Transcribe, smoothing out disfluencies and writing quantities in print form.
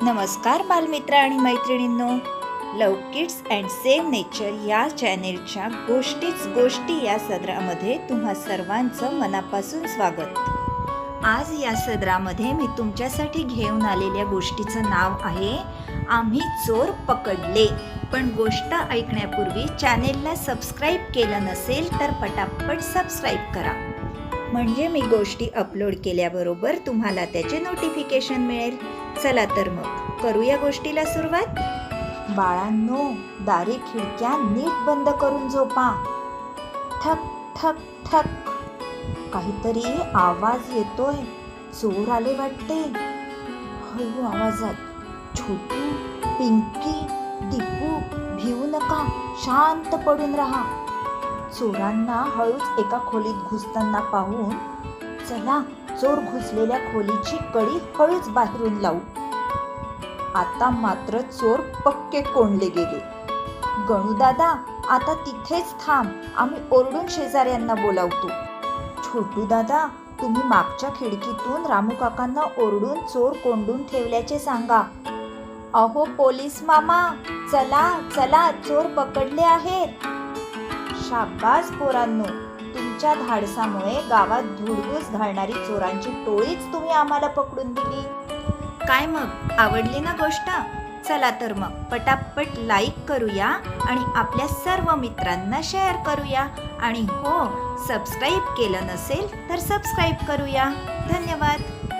नमस्कार बालमित्र आणि मैत्रिणींनो, लव किड्स अँड सेव्ह नेचर या चॅनेलच्या गोष्टीच गोष्टी या सदरामध्ये तुम्हा सर्वांचं मनापासून स्वागत. आज या सदरामध्ये मी तुमच्यासाठी घेऊन आलेल्या गोष्टीचं नाव आहे आम्ही चोर पकडले. पण गोष्ट ऐकण्यापूर्वी चॅनेलला सबस्क्राईब केलं नसेल तर पटापट सबस्क्राईब करा, म्हणजे मी गोष्टी अपलोड केल्याबरोबर तुम्हाला त्याचे नोटिफिकेशन मिळेल. चला तर मग करूया गोष्टीला सुरुवात. बाळांनो, दारी खिडक्या नीट बंद करून झोपा. ठक ठक ठक, काहीतरी आवाज येतोय. चोर आले वाटते. हळू आवाजात, छोटू, पिंकी, दीपू, भिवू नका, शांत पडून राहा. चोरांना हळूच एका खोलीत घुसताना पाहून, चला चोर घुसलेल्या खोलीची कडी हळूच बाहेरून लावू. आता मात्र चोर पक्के कोंडले गेले. गणू दादा, आता तिथेच थांब, आम्ही ओरडून शेजाऱ्यांना बोलावतो. छोटू दादा, तुम्ही मागच्या खिडकीतून रामू काकांना ओरडून चोर कोंडून ठेवल्याचे सांगा. अहो पोलीस मामा, चला चला, चोर पकडले आहेत. शाबास पोरांनो, तुमच्या धाडसामुळे गावात धुडगूस घालणारी चोरांची टोळीच तुम्ही आम्हाला पकडून दिली. काय मग, आवडली ना गोष्ट? चला तर मग पटापट लाईक करूया आणि आपल्या सर्व मित्रांना शेअर करूया. आणि हो, सबस्क्राईब केलं नसेल तर सबस्क्राईब करूया. धन्यवाद.